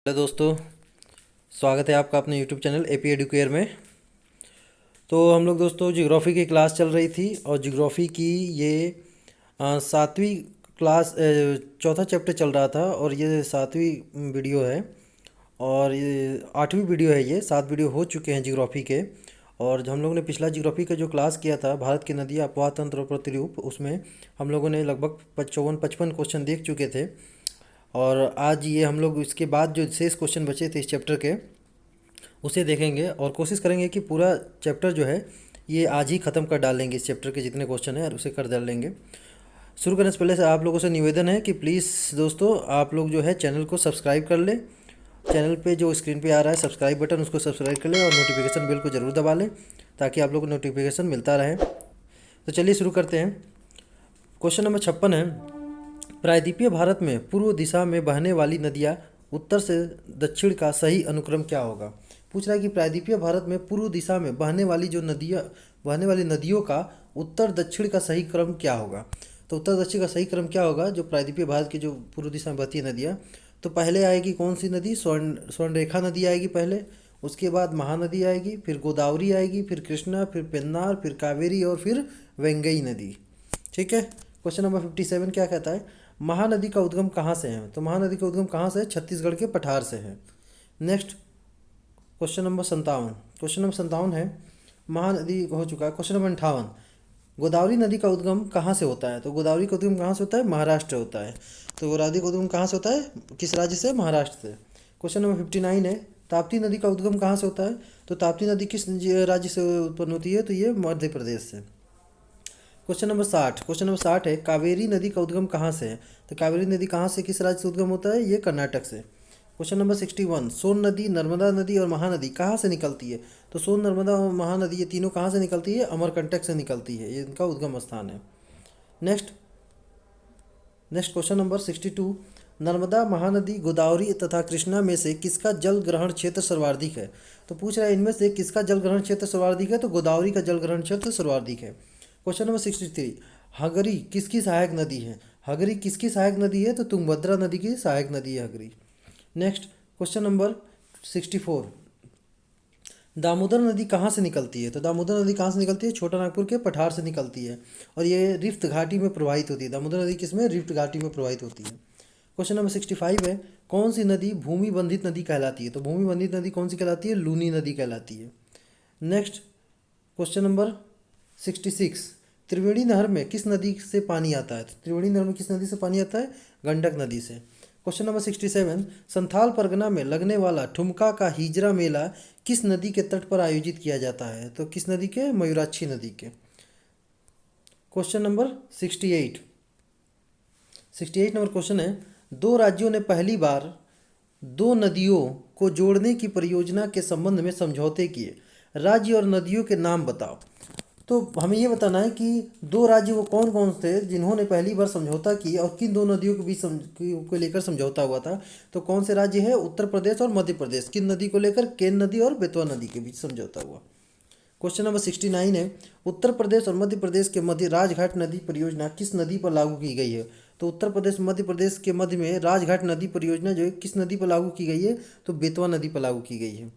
Hello दोस्तों, स्वागत है आपका अपने यूट्यूब चैनल एपी एडुकेयर में। तो हम लोग दोस्तों ज्योग्राफी की क्लास चल रही थी और ज्योग्राफी की ये सातवीं क्लास चौथा चैप्टर चल रहा था और ये सातवीं वीडियो है और ये आठवीं वीडियो है। ये 7 वीडियो हो चुके हैं ज्योग्राफी के। और जो हम लोगों ने पिछला ज्योग्राफी का जो क्लास किया था भारत की नदियाँ, अपवाह तंत्र और प्रतिरूप, उसमें हम लोगों ने लगभग 55 क्वेश्चन देख चुके थे। और आज ये हम लोग इसके बाद जो शेष क्वेश्चन बचे थे इस चैप्टर के उसे देखेंगे और कोशिश करेंगे कि पूरा चैप्टर जो है ये आज ही ख़त्म कर डालेंगे। इस चैप्टर के जितने क्वेश्चन हैं और उसे कर डालेंगे। शुरू करने से पहले से आप लोगों से निवेदन है कि प्लीज़ दोस्तों आप लोग जो है चैनल को सब्सक्राइब कर लें। चैनल पे जो स्क्रीन पे आ रहा है सब्सक्राइब बटन, उसको सब्सक्राइब कर लें और नोटिफिकेशन बेल को ज़रूर दबा लें ताकि आप लोगों को नोटिफिकेशन मिलता रहे। तो चलिए शुरू करते हैं। क्वेश्चन नंबर 56 है, प्रायद्वीपीय भारत में पूर्व दिशा में बहने वाली नदियाँ उत्तर से दक्षिण का सही अनुक्रम क्या होगा। पूछ रहा है कि प्रायद्वीपीय भारत में पूर्व दिशा में बहने वाली नदियों का उत्तर दक्षिण का सही क्रम क्या होगा। तो उत्तर दक्षिण का सही क्रम क्या होगा जो प्रायद्वीपीय भारत की जो पूर्व दिशा में बहती है नदियाँ। तो पहले आएगी कौन सी नदी, स्वर्णरेखा नदी आएगी पहले, उसके बाद महानदी आएगी, फिर गोदावरी आएगी, फिर कृष्णा, फिर पेन्नार, फिर कावेरी और फिर वेंगई नदी। ठीक है। क्वेश्चन नंबर 57 क्या कहता है, महानदी का उद्गम कहाँ से है। तो महानदी का उद्गम कहाँ से है, छत्तीसगढ़ के पठार से है। Next question number 57, question number 57 है, महानदी हो चुका है। क्वेश्चन नंबर 58, गोदावरी नदी का उद्गम कहाँ से होता है। तो गोदावरी का उद्गम कहाँ से होता है, महाराष्ट्र होता है। तो गोदावरी का उद्गम कहाँ से होता है, किस राज्य से, महाराष्ट्र से। क्वेश्चन नंबर 59 है, ताप्ती नदी का उद्गम कहाँ से होता है। तो ताप्ती नदी किस राज्य से उत्पन्न होती है। तो ये मध्य प्रदेश से। क्वेश्चन नंबर 60, क्वेश्चन नंबर 60 है, कावेरी नदी का उद्गम कहाँ से है। तो कावेरी नदी कहाँ से, किस राज्य से उद्गम होता है, ये कर्नाटक से। क्वेश्चन नंबर 61, सोन नदी, नर्मदा नदी और महानदी कहाँ से निकलती है। तो सोन, नर्मदा और महानदी ये तीनों कहाँ से निकलती है, अमरकंटक से निकलती है, ये इनका उद्गम स्थान है। Next next question number 62, Narmada, Mahanadi, Godavari तथा कृष्णा में से किसका जल ग्रहण क्षेत्र सर्वाधिक है। तो पूछ रहा है इनमें से किसका जल ग्रहण क्षेत्र सर्वाधिक है। तो गोदावरी का जल ग्रहण क्षेत्र सर्वाधिक है। क्वेश्चन नंबर 63, हगरी किसकी सहायक नदी है। हगरी किसकी सहायक नदी है। तो तुंगभद्रा नदी की सहायक नदी है Hagari. Next question number 64, Damodar नदी कहाँ से निकलती है। तो दामोदर नदी कहाँ से निकलती है, छोटा नागपुर के पठार से निकलती है और ये रिफ्ट घाटी में प्रवाहित होती है। दामोदर नदी किसमें, रिफ्ट घाटी में प्रवाहित होती है। क्वेश्चन नंबर 65 है, कौन सी नदी भूमि बंधित नदी कहलाती है। तो भूमि बंधित नदी कौन सी कहलाती है, लूनी नदी कहलाती है। नेक्स्ट क्वेश्चन नंबर 66, त्रिवेणी नहर में किस नदी से पानी आता है। तो त्रिवेणी नहर में किस नदी से पानी आता है, गंडक नदी से। क्वेश्चन नंबर 67, संथाल परगना में लगने वाला ठुमका का हिजरा मेला किस नदी के तट पर आयोजित किया जाता है। तो किस नदी के, मयूराक्षी नदी के। क्वेश्चन नंबर 68, 68 नंबर क्वेश्चन है, दो राज्यों ने पहली बार दो नदियों को जोड़ने की परियोजना के संबंध में समझौते किए, राज्य और नदियों के नाम बताओ। तो हमें ये बताना है कि दो राज्य वो कौन कौन थे जिन्होंने पहली बार समझौता किया और किन दो नदियों के बीच को लेकर समझौता हुआ था। तो कौन से राज्य है, उत्तर प्रदेश और मध्य प्रदेश। किन नदी को लेकर, केन नदी और बेतवा नदी के बीच समझौता हुआ। क्वेश्चन नंबर 69 है, उत्तर प्रदेश और मध्य प्रदेश के मध्य राजघाट नदी परियोजना किस नदी पर लागू की गई है। तो उत्तर प्रदेश मध्य प्रदेश के मध्य में राजघाट नदी परियोजना जो है किस नदी पर लागू की गई है। तो बेतवा नदी पर लागू की गई है।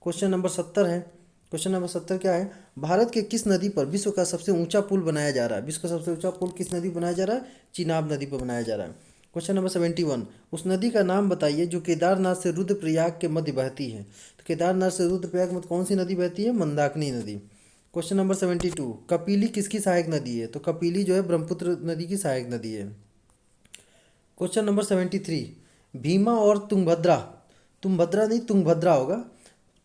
क्वेश्चन नंबर 70 है, क्वेश्चन नंबर 70 क्या है, भारत के किस नदी पर विश्व का सबसे ऊंचा पुल बनाया जा रहा है। विश्व का सबसे ऊंचा पुल किस नदी पर बनाया जा रहा है, चिनाब नदी पर बनाया जा रहा है। क्वेश्चन नंबर 71, उस नदी का नाम बताइए जो केदारनाथ से रुद्रप्रयाग के मध्य बहती है। तो केदारनाथ से रुद्रप्रयाग में कौन सी नदी बहती है, मंदाकिनी नदी। क्वेश्चन नंबर 72, कपिली किसकी सहायक नदी है। तो कपिली जो है ब्रह्मपुत्र नदी की सहायक नदी है। क्वेश्चन नंबर 73, भीमा और तुंगभद्रा, तुंगभद्रा नहीं तुंगभद्रा होगा।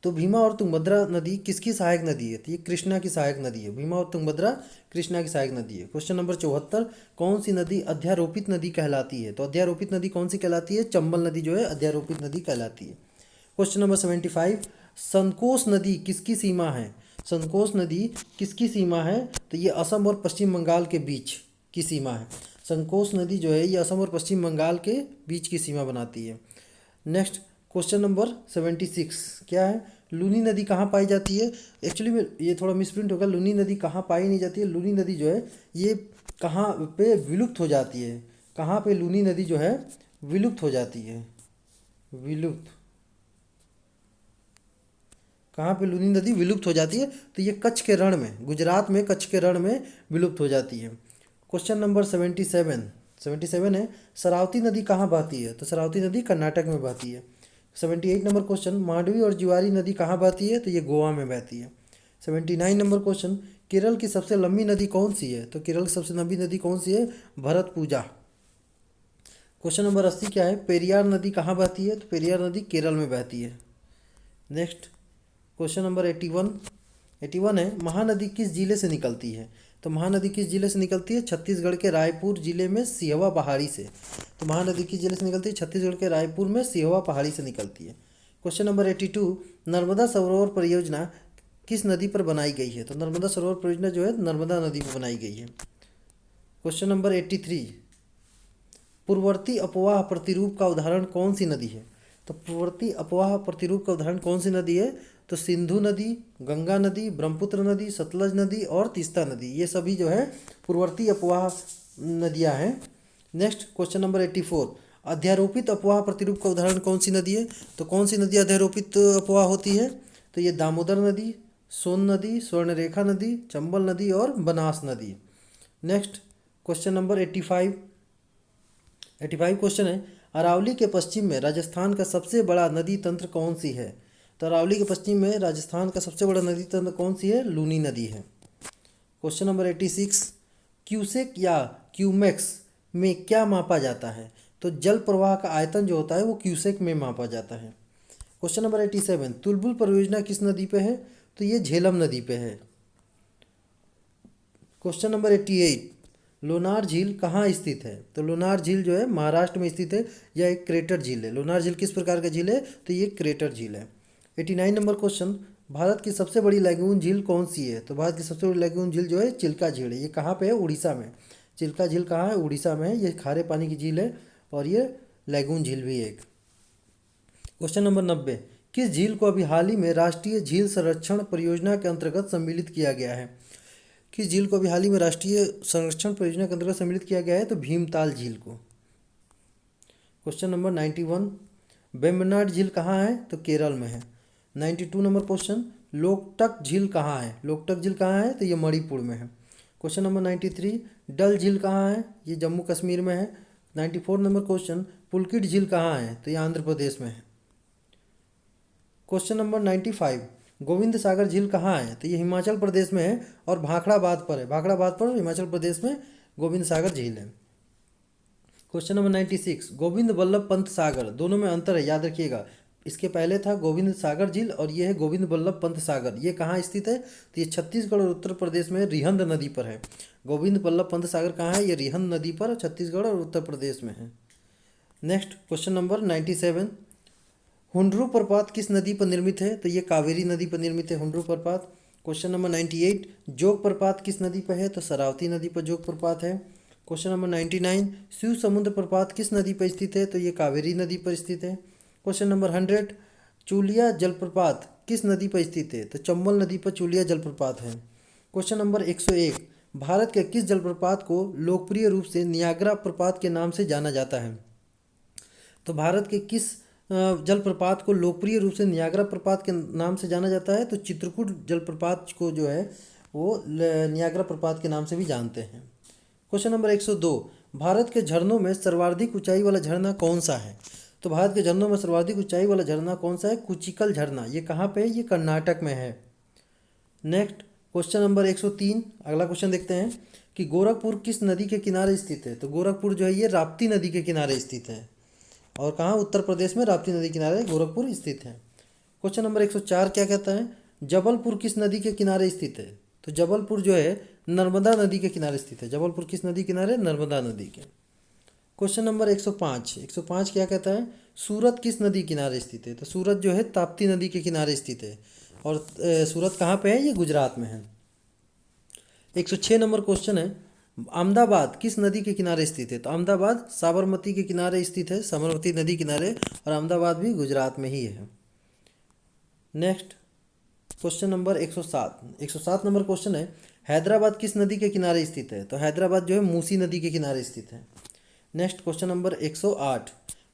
तो भीमा और तुंगभद्रा नदी किसकी सहायक नदी है। तो ये कृष्णा की सहायक नदी है। भीमा और तुंगभद्रा कृष्णा की सहायक नदी है। क्वेश्चन नंबर 74, कौन सी नदी अध्यारोपित नदी कहलाती है। तो अध्यारोपित नदी कौन सी कहलाती है, चंबल नदी जो है अध्यारोपित नदी कहलाती है। क्वेश्चन नंबर 75, संकोश नदी किसकी सीमा है। संकोश नदी किसकी सीमा है। तो ये असम और पश्चिम बंगाल के बीच की सीमा है। संकोश नदी जो है ये असम और पश्चिम बंगाल के बीच की सीमा बनाती है। नेक्स्ट क्वेश्चन नंबर 76 क्या है, लूनी नदी कहाँ पाई जाती है। एक्चुअली में ये थोड़ा मिसप्रिंट होगा, लूनी नदी कहाँ पाई नहीं जाती है। लूनी नदी जो है ये कहाँ पे विलुप्त हो जाती है, कहाँ पे लूनी नदी जो है विलुप्त हो जाती है, विलुप्त कहाँ पे लूनी नदी विलुप्त हो जाती है? तो ये कच्छ के रण में, गुजरात में कच्छ के रण में विलुप्त हो जाती है। क्वेश्चन नंबर 77 है, शरावती नदी कहाँ बहती है? तो शरावती नदी कर्नाटक में बहती है। 78 नंबर क्वेश्चन, मांडवी और जुआरी नदी कहाँ बहती है? तो ये गोवा में बहती है। 79 नंबर क्वेश्चन, केरल की सबसे लंबी नदी कौन सी है? तो केरल की सबसे लंबी नदी कौन सी है? भरतपुजा। क्वेश्चन नंबर 80 क्या है, पेरियार नदी कहाँ बहती है? तो पेरियार नदी केरल में बहती है। नेक्स्ट क्वेश्चन नंबर 81 है, महानदी किस जिले से निकलती है? तो महानदी किस जिले से निकलती है? छत्तीसगढ़ के रायपुर जिले में सिहवा पहाड़ी से। तो महानदी किस जिले से निकलती है? छत्तीसगढ़ के रायपुर में सिहवा पहाड़ी से निकलती है। क्वेश्चन नंबर 82, नर्मदा सरोवर परियोजना किस नदी पर बनाई गई है? तो नर्मदा सरोवर परियोजना जो है नर्मदा नदी पर बनाई गई है। क्वेश्चन नंबर 83, पूर्ववर्ती अपवाह प्रतिरूप का उदाहरण कौन सी नदी है? तो पूर्ववर्ती अपवाह प्रतिरूप का उदाहरण कौन सी नदी है? तो सिंधु नदी, गंगा नदी, ब्रह्मपुत्र नदी, सतलज नदी और तीस्ता नदी, ये सभी जो है पूर्ववर्ती अपवाह नदियां हैं। नेक्स्ट क्वेश्चन नंबर 84, अध्यारोपित अपवाह प्रतिरूप का उदाहरण कौन सी नदी है? तो कौन सी नदी अध्यारोपित अपवाह होती है? तो ये दामोदर नदी, सोन नदी, स्वर्णरेखा नदी, चंबल नदी और बनास नदी। नेक्स्ट क्वेश्चन नंबर 85 क्वेश्चन है, अरावली के पश्चिम में राजस्थान का सबसे बड़ा नदी तंत्र कौन सी है? तो अरावली के पश्चिम में राजस्थान का सबसे बड़ा नदी तंत्र कौन सी है? लूनी नदी है। क्वेश्चन नंबर 86, क्यूसेक या क्यूमेक्स में क्या मापा जाता है? तो जल प्रवाह का आयतन जो होता है वो क्यूसेक में मापा जाता है। क्वेश्चन नंबर 87, तुलबुल परियोजना किस नदी पे है? तो ये झेलम नदी पे है। क्वेश्चन नंबर 88, लोनार झील कहाँ स्थित है? तो लोनार झील जो है महाराष्ट्र में स्थित है, यह एक क्रेटर झील है। लोनार झील किस प्रकार का झील है? तो ये क्रेटर झील है। 89 नंबर क्वेश्चन, भारत की सबसे बड़ी लैगून झील कौन सी है? तो भारत की सबसे बड़ी लैगून झील जो है चिल्का झील है। ये कहाँ पे है? उड़ीसा में। चिल्का झील कहाँ है? उड़ीसा में है। ये खारे पानी की झील है और ये लैगून झील भी है एक। क्वेश्चन नंबर 90, किस झील को अभी हाल ही में राष्ट्रीय झील संरक्षण परियोजना के अंतर्गत सम्मिलित किया गया है? किस झील को अभी हाल ही में राष्ट्रीय संरक्षण परियोजना के अंतर्गत सम्मिलित किया गया है? तो भीमताल झील को। क्वेश्चन नंबर 91, वेम्बनाड झील कहाँ है? तो केरल में है। 92 नंबर क्वेश्चन, लोकटक झील कहाँ है? लोकटक झील कहाँ है? तो ये मणिपुर में है। क्वेश्चन नंबर 93, डल झील कहाँ है? ये जम्मू कश्मीर में है। 94 नंबर क्वेश्चन, पुलकिट झील कहाँ है? तो ये आंध्र प्रदेश में है। क्वेश्चन नंबर 95, गोविंद सागर झील कहाँ है? तो ये हिमाचल प्रदेश में है और भाखड़ाबाद पर है। भाखड़ाबाद पर हिमाचल प्रदेश में गोविंद सागर झील है। क्वेश्चन नंबर 96, गोविंद वल्लभ पंत सागर, दोनों में अंतर है, याद रखिएगा। इसके पहले था गोविंद सागर झील और ये है गोविंद वल्लभ पंत सागर। ये कहाँ स्थित है? तो ये छत्तीसगढ़ और उत्तर प्रदेश में रिहंद नदी पर है। गोविंद वल्लभ पंत सागर कहाँ है? ये रिहंद नदी पर छत्तीसगढ़ और उत्तर प्रदेश में है। नेक्स्ट क्वेश्चन नंबर 97, हुंड्रू प्रपात किस नदी पर निर्मित है? तो ये कावेरी नदी पर निर्मित है हुंड्रू प्रपात। क्वेश्चन नंबर 98, जोग प्रपात किस नदी पर है? तो शरावती नदी पर जोग प्रपात है। क्वेश्चन नंबर 99, शिव समुद्र प्रपात किस नदी पर स्थित है? तो ये कावेरी नदी पर स्थित है। क्वेश्चन नंबर 100, चूलिया जलप्रपात किस नदी पर स्थित है? तो चंबल नदी पर चूलिया जलप्रपात है। क्वेश्चन नंबर 101, भारत के किस जलप्रपात को लोकप्रिय रूप से नियाग्रा प्रपात के नाम से जाना जाता है? तो भारत के किस जलप्रपात को लोकप्रिय रूप से नियाग्रा प्रपात के नाम से जाना जाता है? तो चित्रकूट जलप्रपात को जो है वो नियाग्रा प्रपात के नाम से भी जानते हैं। क्वेश्चन नंबर 102, भारत के झरनों में सर्वाधिक ऊंचाई वाला झरना कौन सा है? तो भारत के झरनों में सर्वाधिक ऊंचाई वाला झरना कौन सा है? कुचिकल झरना। ये कहाँ पे है? ये कर्नाटक में है। नेक्स्ट क्वेश्चन नंबर 103, अगला क्वेश्चन देखते हैं कि गोरखपुर किस नदी के किनारे स्थित है? तो गोरखपुर जो है ये राप्ती नदी के किनारे स्थित है। और कहाँ? उत्तर प्रदेश में राप्ती नदी किनारे गोरखपुर स्थित है। क्वेश्चन नंबर 104 क्या कहता है? जबलपुर किस नदी के किनारे स्थित है? तो जबलपुर जो है नर्मदा नदी के किनारे स्थित है। जबलपुर किस नदी के किनारे? नर्मदा नदी के। क्वेश्चन नंबर 105 क्या कहता है? सूरत किस नदी किनारे स्थित है? तो सूरत जो है ताप्ती नदी के किनारे स्थित है। और सूरत कहाँ पे है? ये गुजरात में है। 106 नंबर क्वेश्चन है, अहमदाबाद किस नदी के किनारे स्थित है? तो अहमदाबाद साबरमती के किनारे स्थित है, साबरमती नदी किनारे, और अहमदाबाद भी गुजरात में ही है। Next question number 107 number question है, हैदराबाद किस नदी के किनारे स्थित है? तो हैदराबाद जो है मूसी नदी के किनारे स्थित है। नेक्स्ट क्वेश्चन नंबर 108,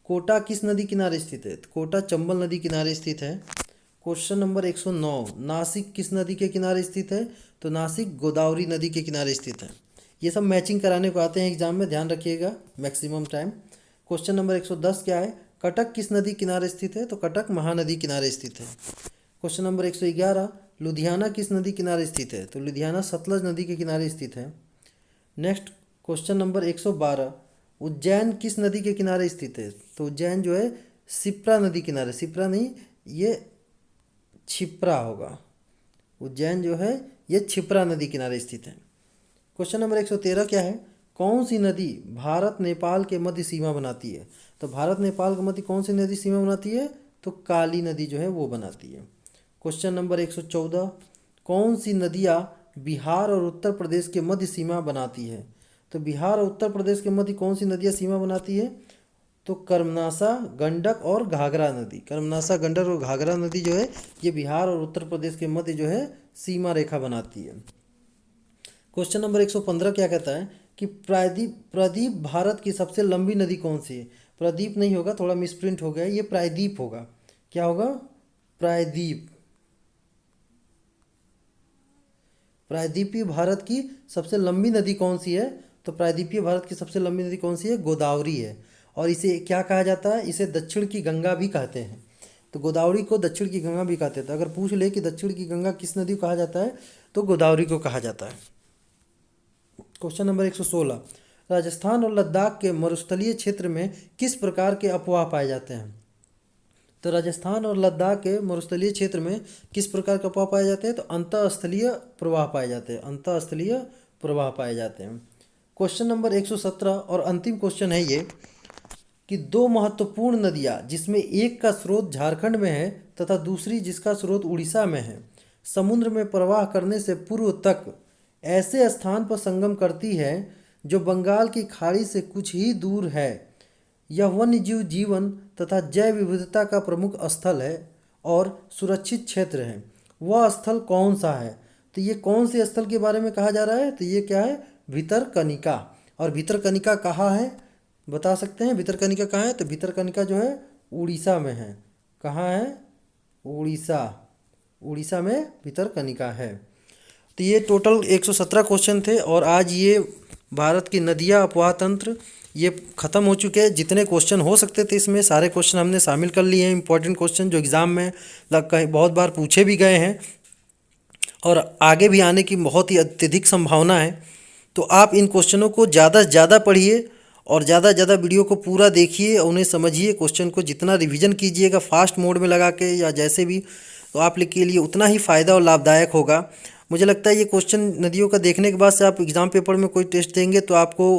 कोटा किस नदी किनारे स्थित है? तो कोटा चंबल नदी किनारे स्थित है। क्वेश्चन नंबर 109, नासिक किस नदी के किनारे स्थित है? तो नासिक गोदावरी नदी के किनारे स्थित है। ये सब मैचिंग कराने को आते हैं एग्जाम में, ध्यान रखिएगा मैक्सिमम टाइम। क्वेश्चन नंबर 110 क्या है? कटक किस नदी किनारे स्थित है? तो कटक महानदी किनारे स्थित है। क्वेश्चन नंबर 111, लुधियाना किस नदी किनारे स्थित है? तो लुधियाना सतलज नदी के किनारे स्थित है। नेक्स्ट क्वेश्चन नंबर 112, उज्जैन किस नदी के किनारे स्थित है? तो उज्जैन जो है शिप्रा नदी किनारे, शिप्रा नहीं ये क्षिप्रा होगा। उज्जैन जो है ये क्षिप्रा नदी किनारे स्थित है। क्वेश्चन नंबर 113 क्या है? कौन सी नदी भारत नेपाल के मध्य सीमा बनाती है? तो भारत नेपाल के मध्य कौन सी नदी सीमा बनाती है? तो काली नदी जो है वो बनाती है। क्वेश्चन नंबर 114, कौन सी नदियाँ बिहार और उत्तर प्रदेश के मध्य सीमा बनाती है? तो बिहार और उत्तर प्रदेश के मध्य कौन सी नदियाँ सीमा बनाती है? तो कर्मनासा, गंडक और घाघरा नदी। कर्मनासा, गंडक और घाघरा नदी जो है ये बिहार और उत्तर प्रदेश के मध्य जो है सीमा रेखा बनाती है। क्वेश्चन नंबर 115 क्या कहता है कि प्रदीप भारत की सबसे लंबी नदी कौन सी है? प्रदीप नहीं होगा, थोड़ा मिसप्रिंट हो गया, ये प्रायदीप होगा। क्या होगा? प्रायदीप। प्रायदीपीय भारत की सबसे लंबी नदी कौन सी है? तो प्रायदीपीय भारत की सबसे लंबी नदी कौन सी है? गोदावरी है। और इसे क्या कहा जाता है? इसे दक्षिण की गंगा भी कहते हैं। तो गोदावरी को दक्षिण की गंगा भी कहते हैं। तो अगर पूछ ले कि दक्षिण की गंगा किस नदी को कहा जाता है, तो गोदावरी को कहा जाता है। क्वेश्चन नंबर 116, राजस्थान और लद्दाख के मरुस्थलीय क्षेत्र में किस प्रकार के अफवाह पाए जाते हैं? तो राजस्थान और लद्दाख के मरुस्थलीय क्षेत्र में किस प्रकार के अफवाह पाए जाते हैं? तो अंतःस्थलीय प्रवाह पाए जाते हैं। अंतःस्थलीय प्रवाह पाए जाते हैं। क्वेश्चन नंबर 117 और अंतिम क्वेश्चन है ये कि दो महत्वपूर्ण नदियाँ जिसमें एक का स्रोत झारखंड में है तथा दूसरी जिसका स्रोत उड़ीसा में है, समुद्र में प्रवाह करने से पूर्व तक ऐसे स्थान पर संगम करती है जो बंगाल की खाड़ी से कुछ ही दूर है। यह वन्यजीव जीवन तथा जैव विविधता का प्रमुख स्थल है और सुरक्षित क्षेत्र है। वह स्थल कौन सा है? तो ये कौन से स्थल के बारे में कहा जा रहा है? तो ये क्या है? भितरकनिका। और भितरकनिका कहाँ है, बता सकते हैं? भितरकनिका कहाँ है? तो भितरकनिका जो है उड़ीसा में है। कहाँ है? उड़ीसा। उड़ीसा में भितरकनिका है। तो ये टोटल 117 क्वेश्चन थे और आज ये भारत की नदियाँ, अपवाह तंत्र ये ख़त्म हो चुके हैं। जितने क्वेश्चन हो सकते थे इसमें सारे क्वेश्चन हमने शामिल कर लिए हैं। इंपॉर्टेंट क्वेश्चन जो एग्ज़ाम में कहीं बहुत बार पूछे भी गए हैं और आगे भी आने की बहुत ही अत्यधिक संभावना है। तो आप इन क्वेश्चनों को ज़्यादा से ज़्यादा पढ़िए और ज़्यादा से ज़्यादा वीडियो को पूरा देखिए, उन्हें समझिए। क्वेश्चन को जितना रिवीजन कीजिएगा फास्ट मोड में लगा के या जैसे भी, तो आप के लिए उतना ही फ़ायदा और लाभदायक होगा। मुझे लगता है ये क्वेश्चन नदियों का देखने के बाद से आप एग्ज़ाम पेपर में कोई टेस्ट देंगे तो आपको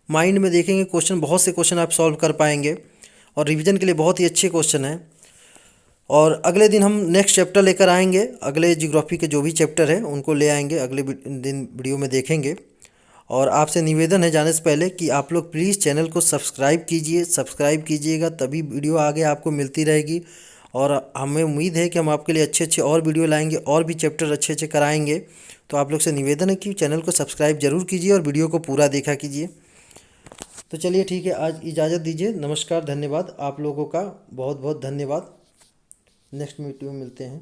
माइंड में देखेंगे क्वेश्चन, बहुत से क्वेश्चन आप सॉल्व कर पाएंगे और रिवीजन के लिए बहुत ही अच्छे क्वेश्चन हैं। और अगले दिन हम नेक्स्ट चैप्टर लेकर आएंगे। अगले ज्योग्राफी के जो भी चैप्टर है उनको ले आएंगे, अगले दिन वीडियो में देखेंगे। और आपसे निवेदन है जाने से पहले कि आप लोग प्लीज़ चैनल को सब्सक्राइब कीजिए। सब्सक्राइब कीजिएगा तभी वीडियो आगे आपको मिलती रहेगी। और हमें उम्मीद है कि हम आपके लिए अच्छे अच्छे और वीडियो लाएंगे और भी चैप्टर अच्छे अच्छे कराएंगे। तो आप लोग से निवेदन है कि चैनल को सब्सक्राइब जरूर कीजिए और वीडियो को पूरा देखा कीजिए। तो चलिए ठीक है, आज इजाज़त दीजिए। नमस्कार, धन्यवाद आप लोगों का, बहुत बहुत धन्यवाद। नेक्स्ट वीडियो में मिलते हैं।